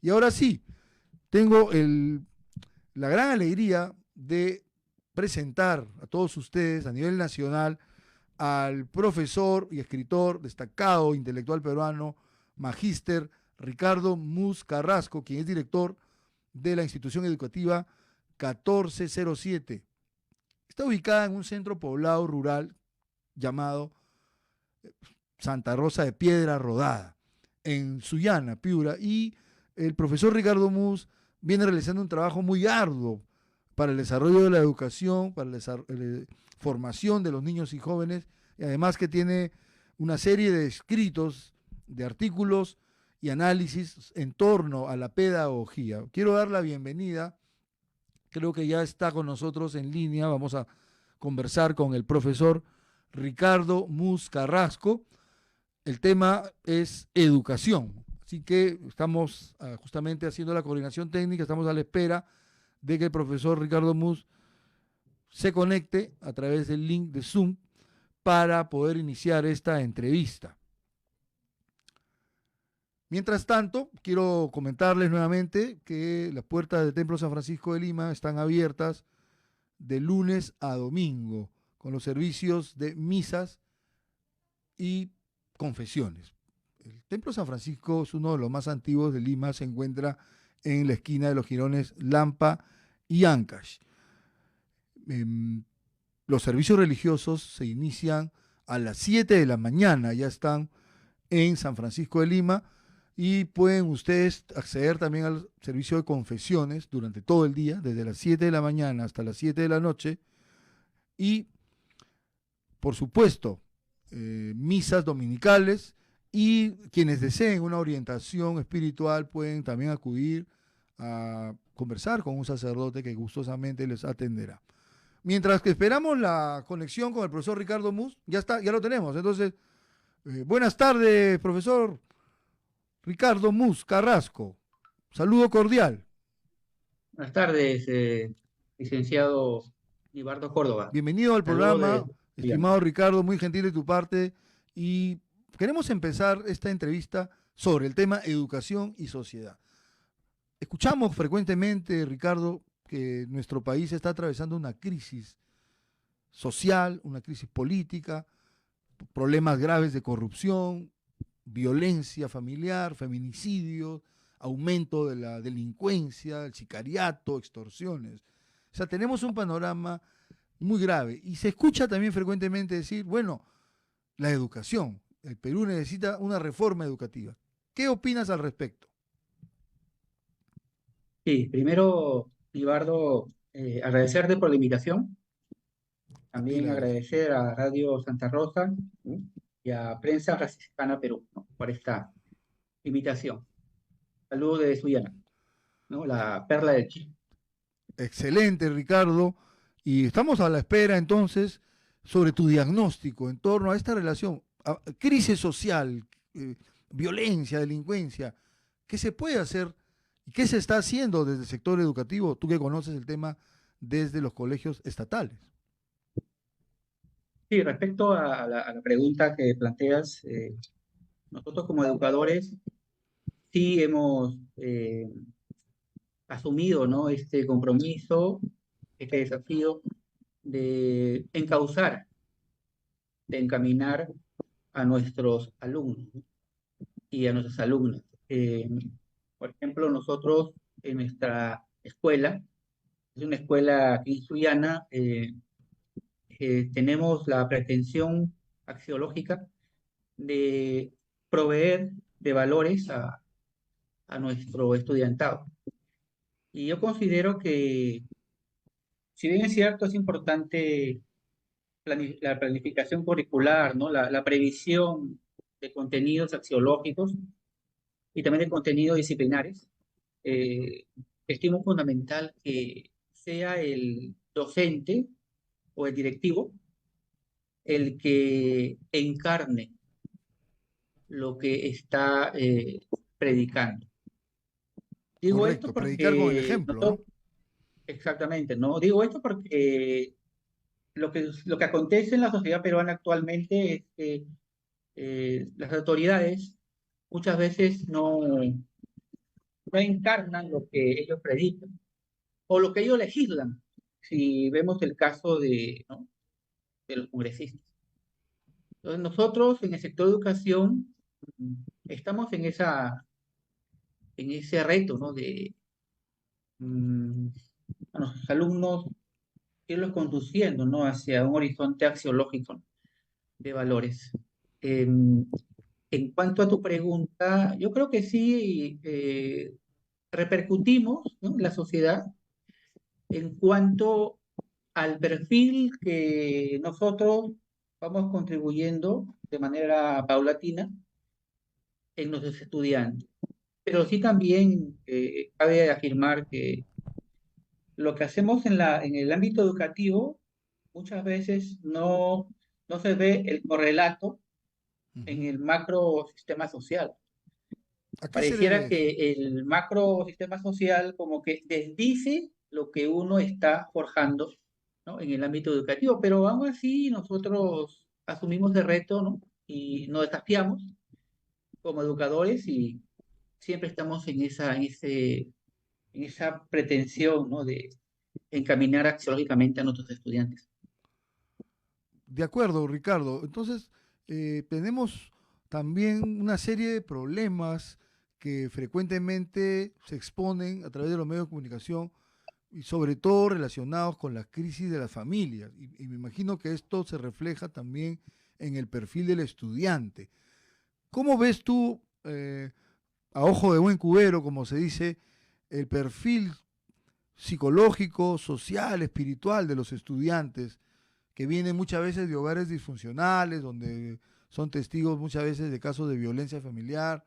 Y ahora sí, tengo la gran alegría de presentar a todos ustedes a nivel nacional al profesor y escritor destacado, intelectual peruano, magíster Ricardo Mus Carrasco, quien es director de la institución educativa 1407. Está ubicada en un centro poblado rural llamado Santa Rosa de Piedra Rodada, en Sullana, Piura, y el profesor Ricardo Mus viene realizando un trabajo muy arduo para el desarrollo de la educación, para la formación de los niños y jóvenes, y además que tiene una serie de escritos, de artículos y análisis en torno a la pedagogía. Quiero dar la bienvenida, creo que ya está con nosotros en línea, vamos a conversar con el profesor Ricardo Mus Carrasco. El tema es educación, así que estamos justamente haciendo la coordinación técnica, estamos a la espera de que el profesor Ricardo Mus se conecte a través del link de Zoom para poder iniciar esta entrevista. Mientras tanto, quiero comentarles nuevamente que las puertas del Templo San Francisco de Lima están abiertas de lunes a domingo con los servicios de misas y confesiones. El Templo San Francisco es uno de los más antiguos de Lima, se encuentra en la esquina de los jirones Lampa y Ancash. Los servicios religiosos se inician a las 7 de la mañana, ya están en San Francisco de Lima, y pueden ustedes acceder también al servicio de confesiones durante todo el día, desde las 7 de la mañana hasta las 7 de la noche, y por supuesto, misas dominicales, y quienes deseen una orientación espiritual pueden también acudir a conversar con un sacerdote que gustosamente les atenderá. Mientras que esperamos la conexión con el profesor Ricardo Mus, ya está, ya lo tenemos. Entonces, buenas tardes, profesor Ricardo Mus Carrasco. Saludo cordial. Buenas tardes, licenciado Ibardo Córdoba. Bienvenido al Saludos de programa, Viana. estimado Ricardo, muy gentil de tu parte. Y queremos empezar esta entrevista sobre el tema educación y sociedad. Escuchamos frecuentemente, Ricardo, que nuestro país está atravesando una crisis social, una crisis política, problemas graves de corrupción, violencia familiar, feminicidio, aumento de la delincuencia, el sicariato, extorsiones. O sea, tenemos un panorama muy grave. Y se escucha también frecuentemente decir, bueno, la educación, el Perú necesita una reforma educativa. ¿Qué opinas al respecto? Sí, primero, Ibardo, agradecerte por la invitación. A ti le También agradezco. agradecer a Radio Santa Rosa, ¿no? Y a Prensa Franciscana Perú, ¿no? Por esta invitación. Saludos de Sullana, ¿no? La perla del Chile. Excelente, Ricardo. Y estamos a la espera entonces sobre tu diagnóstico en torno a esta relación, a crisis social, violencia, delincuencia. ¿Qué se puede hacer y qué se está haciendo desde el sector educativo? Tú que conoces el tema desde los colegios estatales. Sí, respecto a la pregunta que planteas, nosotros como educadores sí hemos asumido, ¿no? Este compromiso, este desafío de encauzar, de encaminar a nuestros alumnos, ¿no? Y a nuestras alumnas. Eh, por ejemplo, nosotros en nuestra escuela, es una escuela aquí en Sullana, tenemos la pretensión axiológica de proveer de valores a nuestro estudiantado. Y yo considero que, si bien es cierto, es importante la planificación curricular, ¿no? La previsión de contenidos axiológicos y también de contenidos disciplinares. eh, Estimo fundamental que sea el docente o el directivo el que encarne lo que está predicando. Digo esto Correcto, predicar con el porque, ejemplo, ¿no? exactamente, ¿no? Digo esto porque lo que acontece en la sociedad peruana actualmente es que las autoridades muchas veces no no encarnan lo que ellos predican o lo que ellos legislan, si vemos el caso ¿no? de los congresistas. Entonces, nosotros en el sector de educación mm, estamos en ese reto, ¿no? De mm, a nuestros alumnos irlos conduciendo, ¿no? Hacia un horizonte axiológico de valores. En, en cuanto a tu pregunta, yo creo que sí repercutimos, ¿no? En la sociedad en cuanto al perfil que nosotros vamos contribuyendo de manera paulatina en nuestros estudiantes. Pero sí también cabe afirmar que lo que hacemos en el ámbito educativo muchas veces no se ve el correlato en Ujú. el macro sistema social. ¿A qué se Pareciera debe eso? que el macro sistema social como que desdice lo que uno está forjando, ¿no? En el ámbito educativo, pero aún así nosotros asumimos el reto, ¿no? Y nos desafiamos como educadores y siempre estamos en esa pretensión, ¿no? De encaminar axiológicamente a nuestros estudiantes. De acuerdo, Ricardo. Entonces, tenemos también una serie de problemas que frecuentemente se exponen a través de los medios de comunicación y sobre todo relacionados con la crisis de las familias. Y me imagino que esto se refleja también en el perfil del estudiante. ¿Cómo ves tú, a ojo de buen cubero, como se dice, el perfil psicológico, social, espiritual de los estudiantes que vienen muchas veces de hogares disfuncionales, donde son testigos muchas veces de casos de violencia familiar,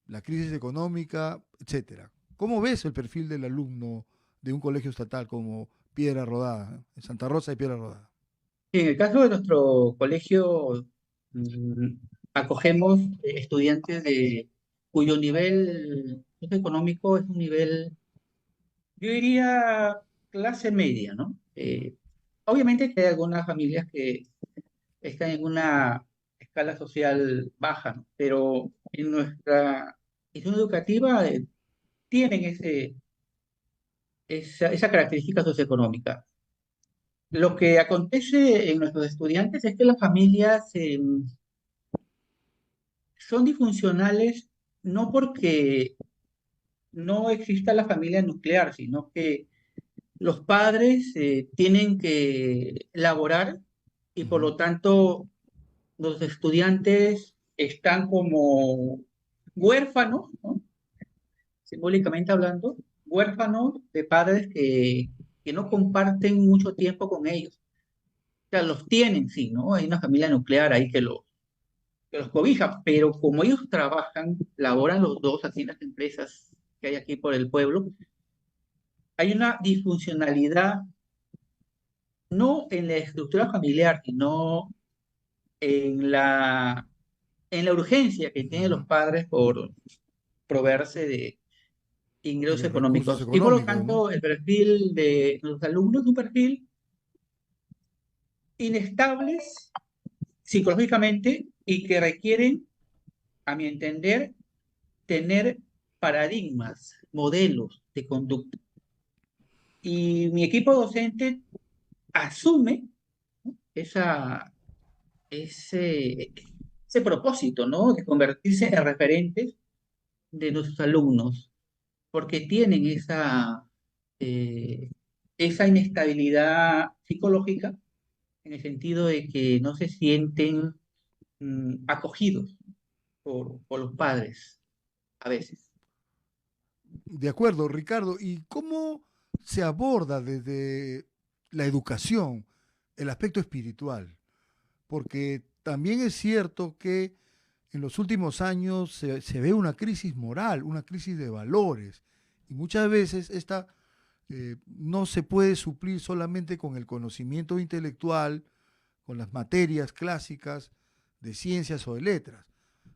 la crisis económica, etcétera? ¿Cómo ves el perfil del alumno de un colegio estatal como Piedra Rodada, en Santa Rosa y Piedra Rodada? En el caso de nuestro colegio, mm, acogemos estudiantes cuyo nivel socioeconómico es un nivel, yo diría, clase media, ¿no? Obviamente que hay algunas familias que están en una escala social baja, ¿no? Pero en nuestra institución educativa tienen esa característica socioeconómica. Lo que acontece en nuestros estudiantes es que las familias son disfuncionales no porque no exista la familia nuclear, sino que los padres tienen que laborar y por Ujú. lo tanto los estudiantes están como huérfanos, ¿no? Simbólicamente hablando, huérfanos de padres que no comparten mucho tiempo con ellos. O sea, los tienen, sí, ¿no? Hay una familia nuclear ahí que los cobija, pero como ellos trabajan, laboran los dos así en las empresas que hay aquí por el pueblo, hay una disfuncionalidad no en la estructura familiar, sino en en la urgencia que tienen Ujú. los padres por proveerse de ingresos De recursos económicos. Y por lo económicos, ¿no? tanto, el perfil de los alumnos es un perfil inestables psicológicamente y que requieren, a mi entender, tener paradigmas, modelos de conducta. Y mi equipo docente asume esa, ese, ese propósito, ¿no? De convertirse en referentes de nuestros alumnos, porque tienen eh, esa inestabilidad psicológica en el sentido de que no se sienten acogidos por los padres a veces. De acuerdo, Ricardo. ¿Y cómo se aborda desde la educación el aspecto espiritual? Porque también es cierto que en los últimos años se ve una crisis moral, una crisis de valores, y muchas veces esta no se puede suplir solamente con el conocimiento intelectual, con las materias clásicas de ciencias o de letras.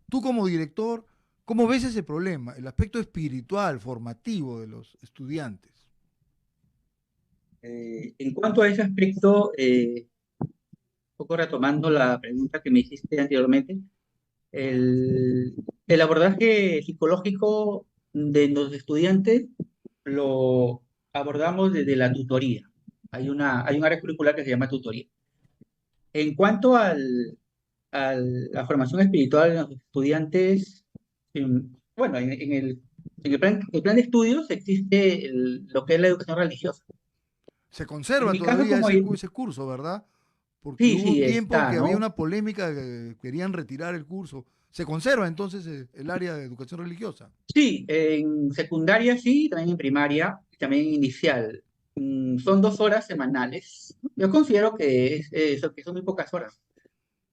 Tú como director, ¿cómo ves ese problema, el aspecto espiritual, formativo de los estudiantes? En cuanto a ese aspecto, un poco retomando la pregunta que me hiciste anteriormente, el, el abordaje psicológico de los estudiantes lo abordamos desde la tutoría. Hay un área curricular que se llama tutoría. En cuanto a la formación espiritual de los estudiantes, bueno, en el plan de estudios existe lo que es la educación religiosa. Se En conserva mi caso, todavía como ese curso, ¿verdad? Porque sí, hubo un sí, tiempo está, que había ¿no? una polémica que querían retirar el curso. ¿Se conserva entonces el área de educación religiosa? Sí, en secundaria sí, también en primaria, y también en inicial. Son 2 horas semanales. Yo considero que son muy pocas horas,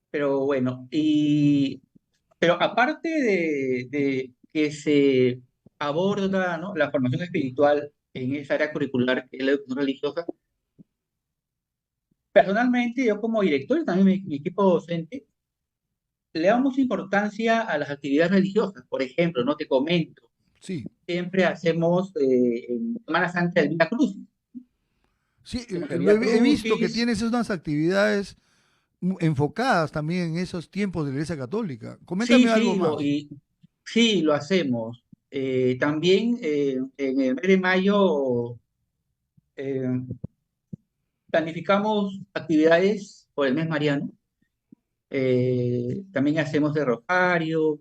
pero bueno, pero aparte de que se aborda, ¿no?, la formación espiritual en esa área curricular que es la educación religiosa, personalmente yo como director y también mi equipo docente, le damos mucha importancia a las actividades religiosas. Por ejemplo, no te comento, Sí, siempre hacemos en Semana Santa el Vía Crucis. sí, Hacemos el lo Vía he visto que Crucis, tienes unas actividades enfocadas también en esos tiempos de la Iglesia Católica. sí, Coméntame algo sí, más. sí, lo hacemos. También en el mes de mayo eh, planificamos actividades por el mes mariano. También hacemos de rosario,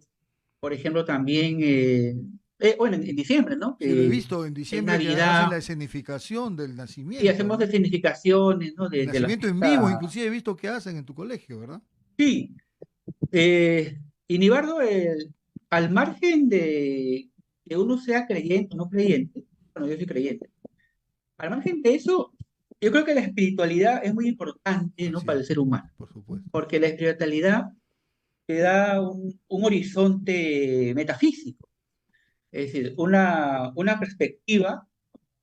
por ejemplo, también, bueno, en diciembre, ¿no? Sí, lo he visto en En diciembre que hacen Navidad, la escenificación del y nacimiento, hacemos ¿no? escenificaciones, ¿no? El De la nacimiento en vivo, fiesta. inclusive he visto que hacen en tu colegio, ¿verdad? Sí, y Nibardo, al margen de que uno sea creyente o no creyente, bueno, yo soy creyente, al margen de eso, yo creo que la espiritualidad es muy importante, ¿no?, Así para es, el ser humano, por supuesto. porque la espiritualidad te da un horizonte metafísico, es decir, una perspectiva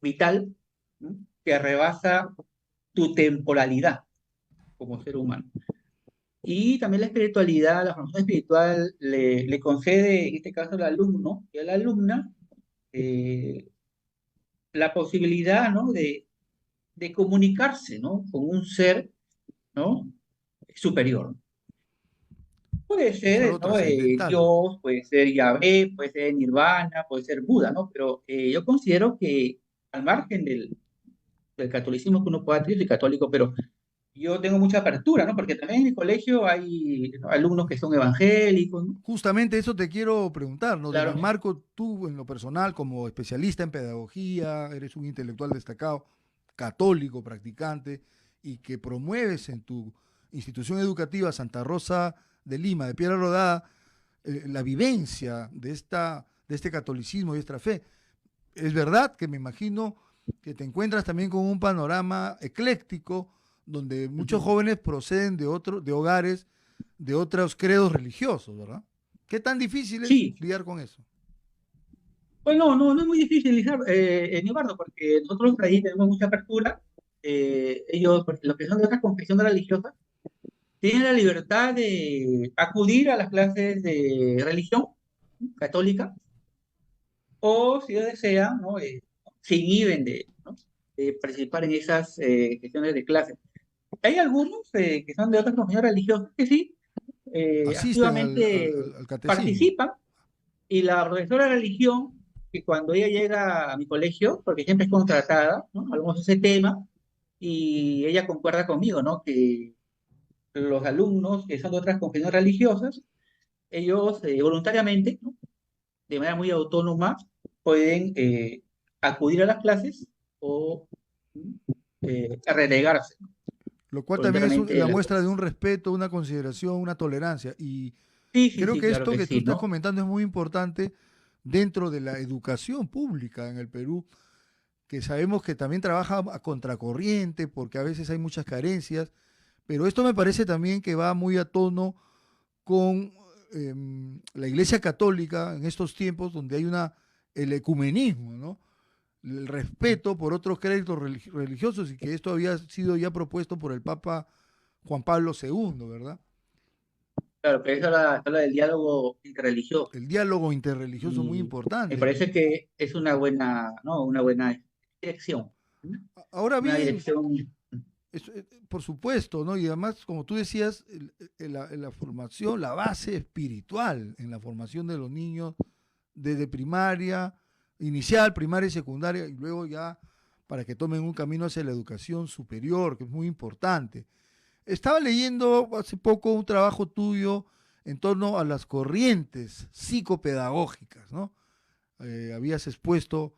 vital, ¿no?, que rebasa tu temporalidad como ser humano. Y también la espiritualidad, la formación espiritual le concede, en este caso al alumno y a la alumna, eh, la posibilidad, ¿no?, de comunicarse, ¿no?, con un ser, ¿no?, superior. Puede Es algo ser, ¿no?, trascendental. Dios, puede ser Yahvé, puede ser Nirvana, puede ser Buda, ¿no? Pero yo considero que al margen del catolicismo que uno pueda tener, yo soy católico, pero yo tengo mucha apertura, ¿no? Porque también en mi colegio hay, ¿no?, alumnos que son evangélicos, ¿no? Justamente eso te quiero preguntar, ¿no? Claro. Marco, tú en lo personal, como especialista en pedagogía, eres un intelectual destacado, católico, practicante, y que promueves en tu institución educativa Santa Rosa de Lima, de Piedra Rodada, la vivencia de este catolicismo y esta fe. Es verdad que me imagino que te encuentras también con un panorama ecléctico donde muchos Ujú. jóvenes proceden de hogares de otros credos religiosos, ¿verdad? ¿Qué tan difícil es Sí, lidiar con eso? pues no, no, no es muy difícil, Eduardo, porque nosotros ahí tenemos mucha apertura. Ellos, pues, los que son de otras confesiones religiosas, tienen la libertad de acudir a las clases de religión católica o, si lo desean, ¿no?, se inhiben ¿no?, de participar en esas sesiones de clases. Hay algunos que son de otras confesiones religiosas que sí, Asisten activamente al catecismo. participan. Y la profesora de religión, que cuando ella llega a mi colegio, porque siempre es contratada, ¿no?, hablamos de ese tema, y ella concuerda conmigo, ¿no?, que los alumnos que son de otras confesiones religiosas, ellos voluntariamente, ¿no?, de manera muy autónoma, pueden acudir a las clases o relegarse, ¿no?, Lo cual también es voluntariamente de la las muestra de clases. un respeto, una consideración, una tolerancia. Y Sí, sí, creo sí, que claro esto que que tú sí, estás ¿no? comentando es muy importante dentro de la educación pública en el Perú, que sabemos que también trabaja a contracorriente porque a veces hay muchas carencias, pero esto me parece también que va muy a tono con la Iglesia Católica en estos tiempos donde hay el ecumenismo, ¿no? El respeto por otros créditos religiosos y que esto había sido ya propuesto por el Papa Juan Pablo II, ¿verdad? Claro, pero eso habla del diálogo interreligioso. El diálogo interreligioso muy Y me importante. parece que es una buena, ¿no?, una buena dirección, ¿no? Ahora Una bien, dirección. por supuesto, ¿no? Y además, como tú decías, la formación, la base espiritual en la formación de los niños desde primaria, inicial, primaria y secundaria, y luego ya para que tomen un camino hacia la educación superior, que es muy importante. Estaba leyendo hace poco un trabajo tuyo en torno a las corrientes psicopedagógicas, ¿no? Habías expuesto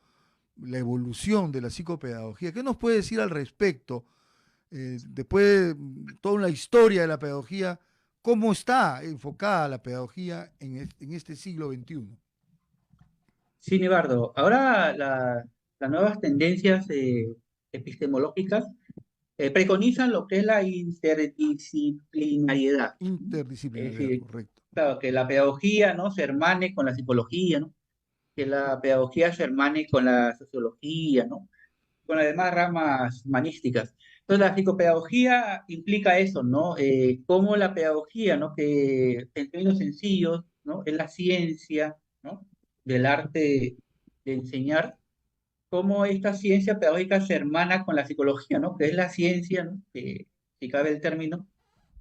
la evolución de la psicopedagogía. ¿Qué nos puede decir al respecto? Después de toda una historia de la pedagogía, ¿cómo está enfocada la pedagogía en este siglo XXI? Sí, Nibardo. Ahora las nuevas tendencias epistemológicas preconizan lo que es la interdisciplinariedad. Es Interdisciplinaridad, decir, correcto. claro, que la pedagogía, ¿no?, se hermane con la psicología, ¿no? Que la pedagogía se hermane con la sociología, ¿no?, con las demás ramas humanísticas. Entonces, la psicopedagogía implica eso, ¿no? Cómo la pedagogía, ¿no?, que en términos sencillos, ¿no?, es la ciencia, ¿no?, del arte de enseñar, cómo esta ciencia pedagógica se hermana con la psicología, ¿no?, que es la ciencia, ¿no?, que, si cabe el término,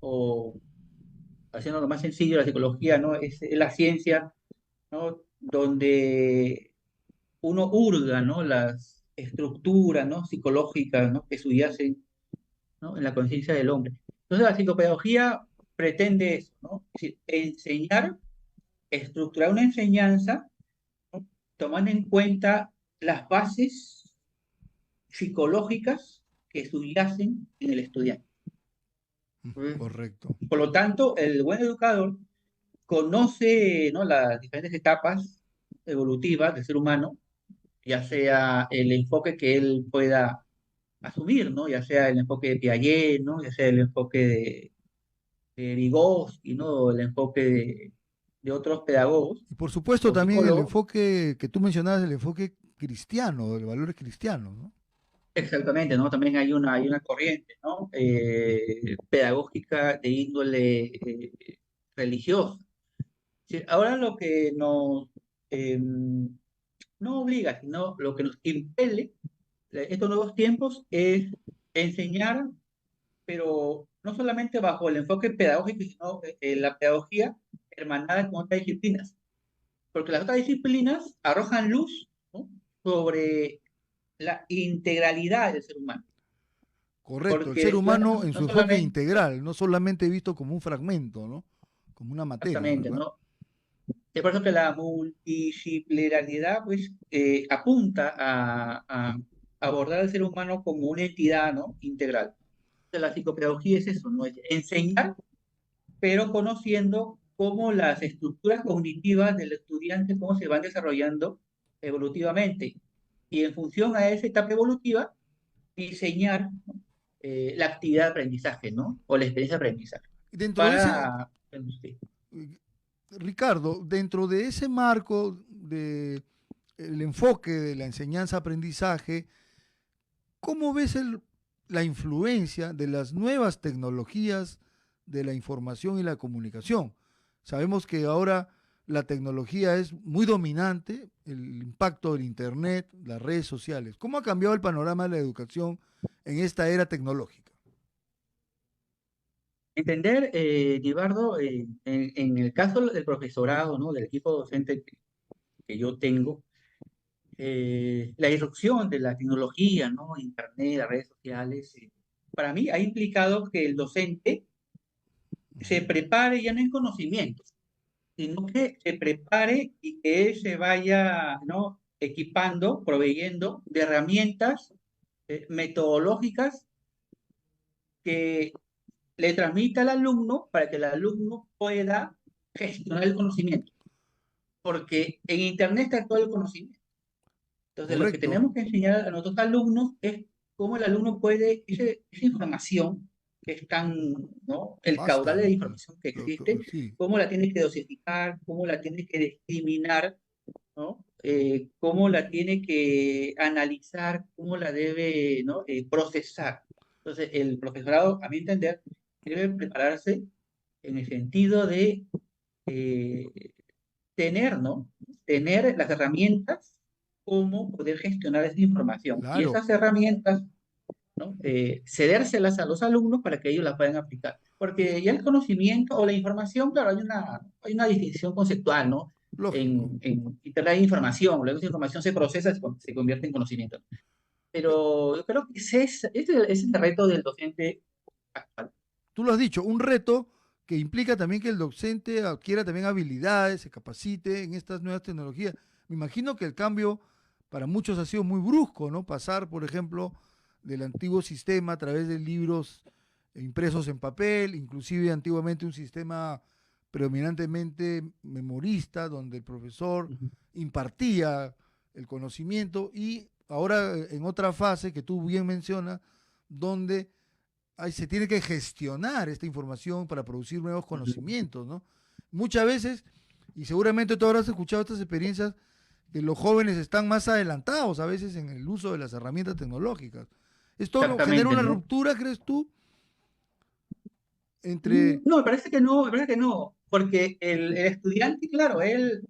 o haciendo lo más sencillo, la psicología, ¿no?, es la ciencia, ¿no?, donde uno hurga, ¿no?, las estructuras, ¿no?, psicológicas, ¿no?, que subyacen, ¿no?, en la conciencia del hombre. Entonces, la psicopedagogía pretende eso, ¿no? Es decir, enseñar, estructurar una enseñanza, ¿no?, tomando en cuenta las bases psicológicas que subyacen en el estudiante. Correcto. Por lo tanto, el buen educador conoce, ¿no?, las diferentes etapas evolutivas del ser humano, ya sea el enfoque que él pueda asumir, ¿no? Ya sea el enfoque de Piaget, ¿no? Ya sea el enfoque de Vygotsky, ¿no? El enfoque de otros pedagogos Y por supuesto o también el psicólogos. enfoque que tú mencionabas, el enfoque cristiano, de valores cristianos, ¿no? Exactamente, ¿no? También hay una corriente, ¿no?, pedagógica de índole religiosa. Sí, ahora lo que nos no obliga, sino lo que nos impele estos nuevos tiempos es enseñar, pero no solamente bajo el enfoque pedagógico, sino la pedagogía hermanada con otras disciplinas, porque las otras disciplinas arrojan luz, ¿no?, sobre la integralidad del ser humano, Correcto, el porque ser humano en no su enfoque solamente, integral, no solamente visto como un fragmento, ¿no? Como una materia, exactamente, ¿verdad? ¿no? Es por eso que la multidisciplinariedad, pues, apunta a abordar al ser humano como una entidad, ¿no?, integral. La psicopedagogía es eso, ¿no? Es enseñar, pero conociendo cómo las estructuras cognitivas del estudiante, cómo se van desarrollando evolutivamente. Y en función a esa etapa evolutiva, diseñar, ¿no?, la actividad de aprendizaje, ¿no? O la experiencia de aprendizaje. Y dentro de ese, Para, sí. Ricardo, dentro de ese marco de el enfoque de la enseñanza-aprendizaje, ¿cómo ves la influencia de las nuevas tecnologías de la información y la comunicación? Sabemos que ahora la tecnología es muy dominante, el impacto del Internet, las redes sociales. ¿Cómo ha cambiado el panorama de la educación en esta era tecnológica? Entender, Givardo, en el caso del profesorado, ¿no?, del equipo docente que yo tengo, la irrupción de la tecnología, ¿no?, Internet, las redes sociales, para mí ha implicado que el docente se prepare ya no en conocimientos, sino que se prepare y que él se vaya, ¿no?, equipando, proveyendo de herramientas metodológicas que le transmita al alumno para que el alumno pueda gestionar el conocimiento, porque en Internet está todo el conocimiento. Entonces, lo que Correcto. tenemos que enseñar a nuestros alumnos es cómo el alumno puede, esa información que es tan, ¿no?, el Basta, caudal de ¿no? información que existe, Sí, cómo la tiene que dosificar, cómo la tiene que discriminar, ¿no? Cómo la tiene que analizar, cómo la debe, ¿no?, procesar. Entonces, el profesorado, a mi entender, debe prepararse en el sentido de eh, tener, ¿no?, tener las herramientas, cómo poder gestionar esa información. Y claro. esas herramientas, ¿no?, cedérselas a los alumnos para que ellos las puedan aplicar. Y, Porque ya el conocimiento o la información, claro, hay una distinción conceptual, ¿no? Lógico. y te trae información. Luego esa información se procesa, se convierte en conocimiento. Pero yo creo que ese es el reto del docente actual. Tú lo has dicho, un reto que implica también que el docente adquiera también habilidades, se capacite en estas nuevas tecnologías. Me imagino que el cambio para muchos ha sido muy brusco, ¿no? Pasar, por ejemplo, del antiguo sistema a través de libros impresos en papel, inclusive antiguamente un sistema predominantemente memorista, donde el profesor Ujú, impartía el conocimiento y ahora en otra fase que tú bien mencionas, donde se tiene que gestionar esta información para producir nuevos ujú. conocimientos, ¿no? Muchas veces, y seguramente tú habrás escuchado estas experiencias, que los jóvenes están más adelantados a veces en el uso de las herramientas tecnológicas. ¿Esto no genera Exactamente, una ¿no? ruptura, crees tú, entre No, me parece que no, me parece que no, porque el estudiante, claro, él,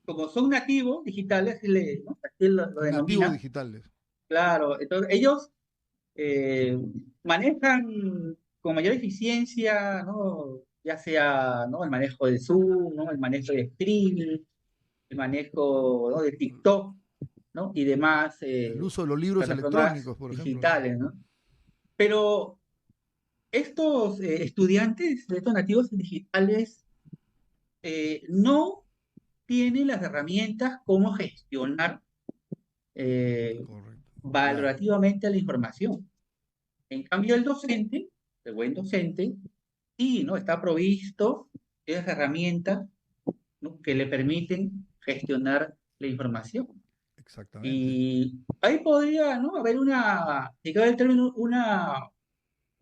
como son nativos digitales, ¿no? Así lo nativos denomina, digitales? claro, entonces ellos eh, manejan con mayor eficiencia, ¿no? Ya sea, ¿no? El manejo de Zoom, ¿no? El manejo de streaming, el manejo, ¿no? de TikTok, ¿no? Y demás El uso de los libros plataformas electrónicos, por ejemplo, ¿no? digitales, ¿no? Pero estos estudiantes de estos nativos digitales no tienen las herramientas como gestionar eh, Correcto, claro. valorativamente la información. En cambio, el buen docente, sí, ¿no? Está provisto de esas herramientas, ¿no? que le permiten gestionar la información. Exactamente. Y ahí podría, ¿no? haber si cabe el término, una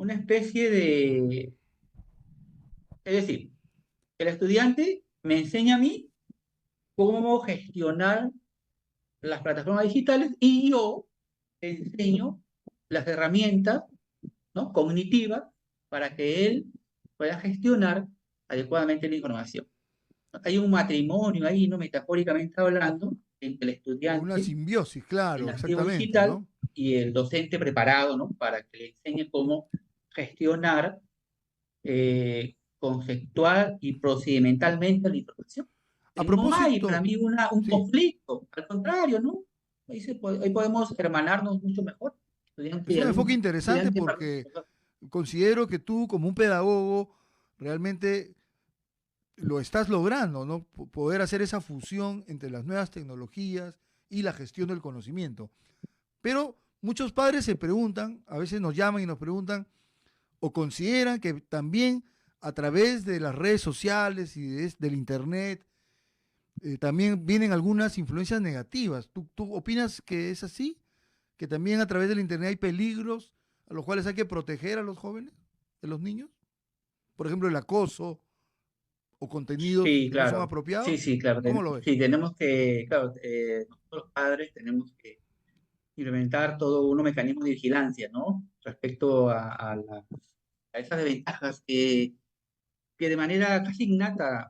especie de, es decir, el estudiante me enseña a mí cómo gestionar las plataformas digitales y yo enseño las herramientas, ¿no? cognitivas para que él pueda gestionar adecuadamente la información. Hay un matrimonio ahí, ¿no? metafóricamente hablando, entre el Una estudiante, simbiosis, el claro, nativo exactamente, digital ¿no? y el docente preparado, ¿no? para que le enseñe cómo gestionar conceptual y procedimentalmente la información. A No hay para propósito, mí un sí, conflicto, al contrario, ¿no? Ahí podemos hermanarnos mucho mejor, estudiante es y un enfoque alumno, interesante estudiante para porque profesor. considero que tú como un pedagogo realmente lo estás logrando, ¿no? Poder hacer esa fusión entre las nuevas tecnologías y la gestión del conocimiento. Pero muchos padres se preguntan, a veces nos llaman y nos preguntan, o consideran que también a través de las redes sociales y del internet también vienen algunas influencias negativas. ¿Tú opinas que es así? ¿Que también a través del internet hay peligros a los cuales hay que proteger a los jóvenes, a los niños? Por ejemplo, el acoso o contenidos Sí, que no son claro, sí, apropiados. sí, claro. ¿Cómo lo ves? Sí, tenemos que, claro, nosotros los padres tenemos que implementar todo un mecanismo de vigilancia, ¿no? Respecto a esas desventajas que de manera casi innata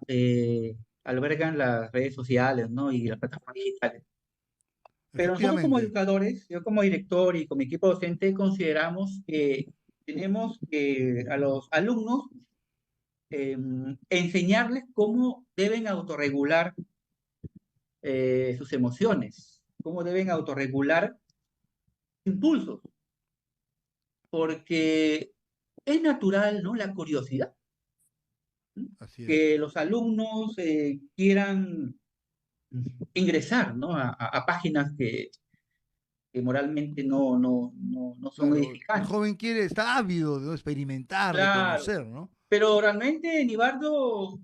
albergan las redes sociales, ¿no? Y las plataformas digitales. Pero nosotros como Efectivamente. educadores, yo como director y con mi equipo docente, consideramos que tenemos que a los alumnos enseñarles cómo deben autorregular sus emociones, cómo deben autorregular impulsos, porque es natural, ¿no? La curiosidad, ¿no? Así es. Que los alumnos quieran ingresar, ¿no? a páginas que moralmente no son Claro, el edificantes. joven quiere, está ávido de experimentar, de Claro, conocer, ¿no? pero realmente, Nibardo,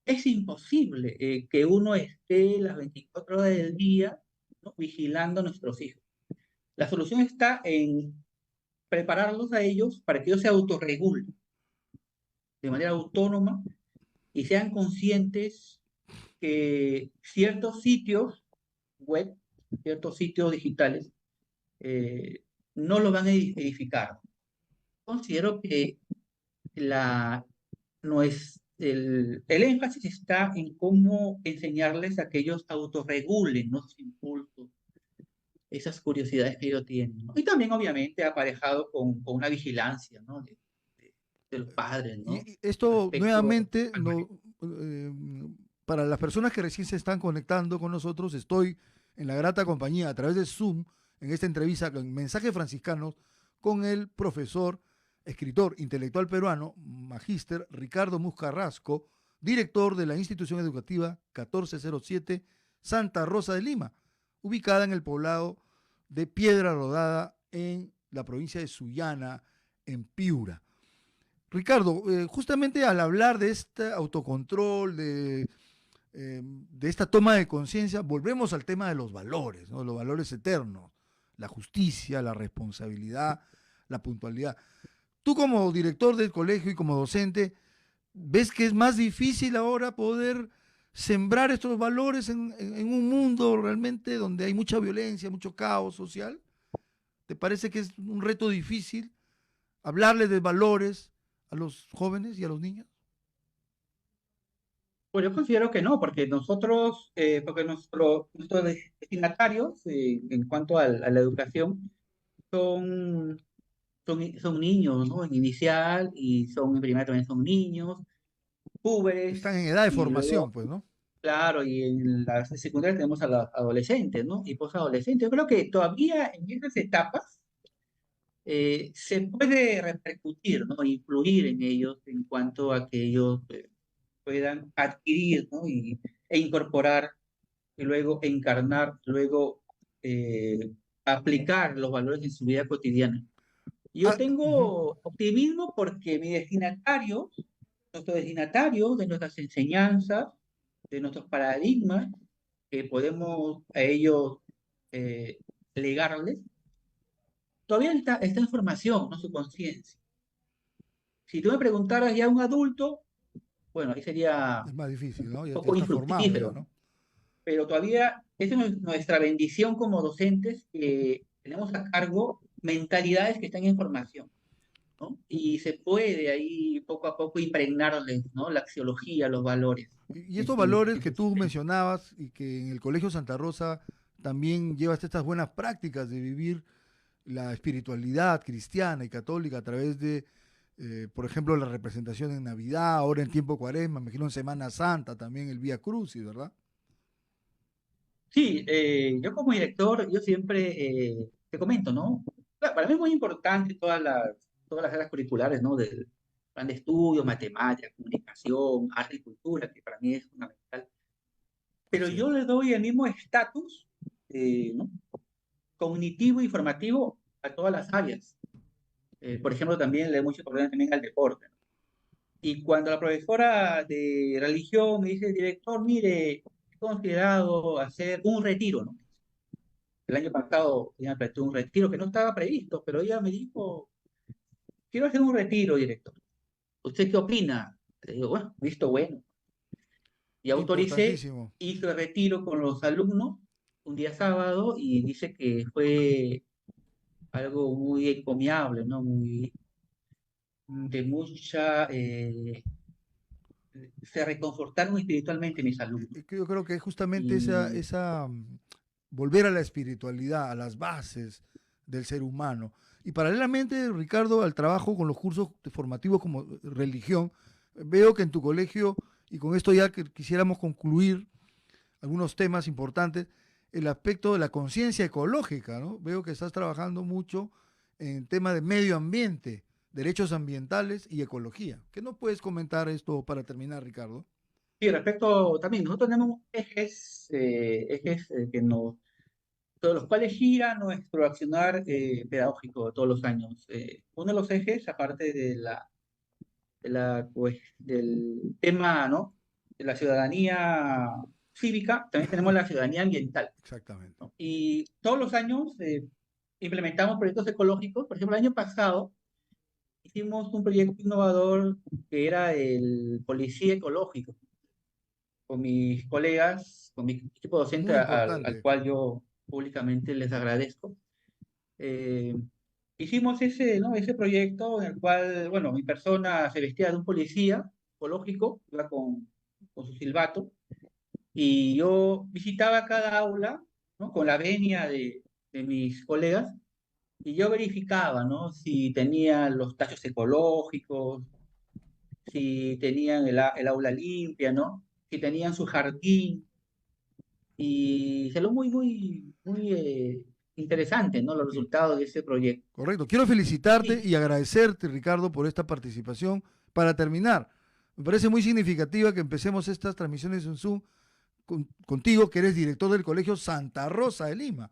es imposible que uno esté las 24 horas del día, ¿no? vigilando a nuestros hijos. La solución está en prepararlos a ellos para que ellos se autorregulen de manera autónoma y sean conscientes que ciertos sitios web, ciertos sitios digitales, no lo van a edificar. Considero que la, no es, el énfasis está en cómo enseñarles a que ellos autorregulen, ¿no? sus impulsos, esas curiosidades que ellos tienen, ¿no? Y también, obviamente, aparejado con una vigilancia, ¿no? de los padres, ¿no? Y esto Respecto nuevamente al manejo. para las personas que recién se están conectando con nosotros, estoy en la grata compañía a través de Zoom, en esta entrevista con Mensajes Franciscanos, con el profesor, escritor, intelectual peruano, magíster Ricardo Muscarrasco, director de la institución educativa 1407 Santa Rosa de Lima, ubicada en el poblado de Piedra Rodada, en la provincia de Sullana, en Piura. Ricardo, justamente al hablar de este autocontrol, de esta toma de conciencia, volvemos al tema de los valores, ¿no? Los valores eternos, la justicia, la responsabilidad, la puntualidad. Tú como director del colegio y como docente, ¿ves que es más difícil ahora poder sembrar estos valores en un mundo realmente donde hay mucha violencia, mucho caos social? ¿Te parece que es un reto difícil hablarle de valores a los jóvenes y a los niños? Pues yo considero que no, porque nosotros, porque nuestros destinatarios en cuanto a la educación son, son niños, ¿no? En inicial y son en primaria también son niños, Están púberes, en edad de y formación, luego, pues, ¿no? claro, y en la secundaria tenemos a los adolescentes, ¿no? Y posadolescentes. Yo creo que todavía en esas etapas se puede repercutir, ¿no? Influir en ellos en cuanto a que ellos puedan adquirir, ¿no? E incorporar y luego encarnar, luego aplicar los valores en su vida cotidiana. Yo Ah, ujú. tengo optimismo porque nuestros destinatarios de nuestras enseñanzas, de nuestros paradigmas, que podemos a ellos eh, legarles, todavía está en formación, no su conciencia. Si tú me preguntaras ya a un adulto, bueno, ahí sería Es más difícil, ¿no? un Ya poco está formado ya, infructífero, ¿no? pero todavía esa es nuestra bendición como docentes, que tenemos a cargo mentalidades que están en formación, ¿no? Y se puede ahí poco a poco impregnarles, ¿no? La axiología, los valores Y estos valores en que su tú sistema. mencionabas y que en el Colegio Santa Rosa también llevas estas buenas prácticas de vivir la espiritualidad cristiana y católica a través de, por ejemplo, la representación en Navidad, ahora en tiempo de Cuaresma, me imagino en Semana Santa también el Vía Crucis, ¿verdad? Sí, yo como director, yo siempre te comento, ¿no? Claro, para mí es muy importante todas las áreas curriculares, ¿no? Del plan de estudio, matemática, comunicación, arte y cultura, que para mí es fundamental. Pero Así es. yo le doy el mismo estatus, ¿no? Cognitivo y formativo a todas las áreas. Por ejemplo, también le doy mucha importancia también al deporte, ¿no? Y cuando la profesora de religión me dice, director, mire, he considerado hacer un retiro, ¿no? El año pasado ella me planteó un retiro que no estaba previsto, pero ella me dijo, quiero hacer un retiro, director. ¿Usted qué opina? Le digo, bueno, visto bueno. Y autoricé, Importantísimo. hizo el retiro con los alumnos un día sábado y dice que fue algo muy encomiable, ¿no? Muy, de mucha, se reconfortaron espiritualmente mis alumnos. Que yo creo que justamente Y volver a la espiritualidad, a las bases del ser humano. Y paralelamente, Ricardo, al trabajo con los cursos formativos como religión, veo que en tu colegio, y con esto ya que quisiéramos concluir algunos temas importantes, el aspecto de la conciencia ecológica, ¿no? Veo que estás trabajando mucho en tema de medio ambiente, derechos ambientales y ecología. ¿Qué nos puedes comentar esto para terminar, Ricardo? sí, respecto también, nosotros tenemos ejes que nos, todos los cuales gira nuestro accionar pedagógico todos los años. Uno de los ejes, aparte pues, del tema, ¿no? De la ciudadanía cívica, también tenemos la ciudadanía ambiental, Exactamente. ¿no? Y todos los años implementamos proyectos ecológicos. Por ejemplo, el año pasado hicimos un proyecto innovador que era el policía ecológico, con mis colegas, con mi equipo docente Muy al importante. cual yo públicamente les agradezco. Eh, hicimos ese, ¿no? Ese proyecto en el cual, bueno, mi persona se vestía de un policía ecológico, iba con su silbato, y yo visitaba cada aula, ¿no? Con la venia de mis colegas, y yo verificaba, ¿no? Si tenían los tachos ecológicos, si tenían el aula limpia, ¿no? que tenían su jardín y se lo muy interesante, ¿no? Los resultados de ese proyecto. Correcto. Quiero felicitarte Sí, y agradecerte, Ricardo, por esta participación. Para terminar, me parece muy significativa que empecemos estas transmisiones en Zoom contigo, que eres director del Colegio Santa Rosa de Lima,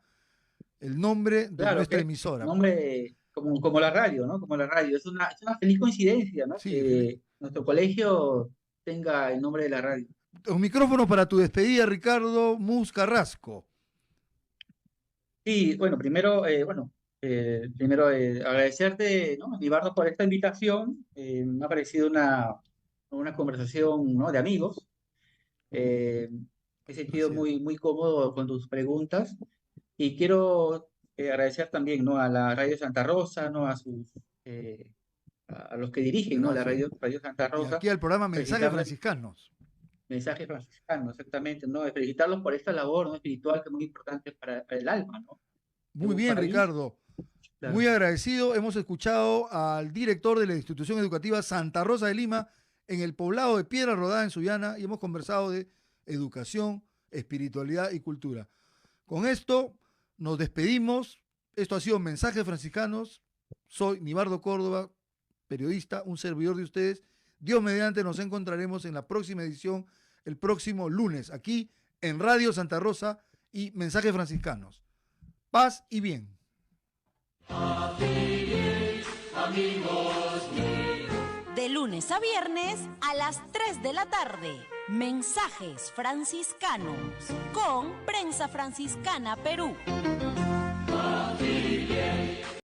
el nombre de claro, nuestra que emisora. nombre como la radio, ¿no? Como la radio. Es una feliz coincidencia, ¿no? Sí, Que nuestro colegio tenga el nombre de la radio. los micrófonos para tu despedida, Ricardo Mus Carrasco. Sí, bueno, primero agradecerte, ¿no, Libardo, por esta invitación. Me ha parecido una conversación, ¿no?, de amigos. Eh, Me he sentido Así es. muy cómodo con tus preguntas y quiero agradecer también, ¿no?, a la Radio Santa Rosa, ¿no?, eh, a los que dirigen, ¿no?, la Gracias. Radio Santa Y Rosa, aquí al programa Mensajes felicitarles, Franciscanos. mensaje franciscano, exactamente, ¿no?, felicitarlos por esta labor, ¿no?, espiritual que es muy importante para el alma, ¿no?, de Muy un bien, país. Ricardo. Claro. Muy agradecido. Hemos escuchado al director de la institución educativa Santa Rosa de Lima en el poblado de Piedra Rodada en Sullana y hemos conversado de educación, espiritualidad y cultura. Con esto nos despedimos. Esto ha sido Mensajes Franciscanos. Soy Nibardo Córdoba, periodista, un servidor de ustedes. Dios mediante nos encontraremos en la próxima edición, el próximo lunes, aquí en Radio Santa Rosa y Mensajes Franciscanos. Paz y bien. De lunes a viernes a las 3 de la tarde. Mensajes Franciscanos con Prensa Franciscana Perú.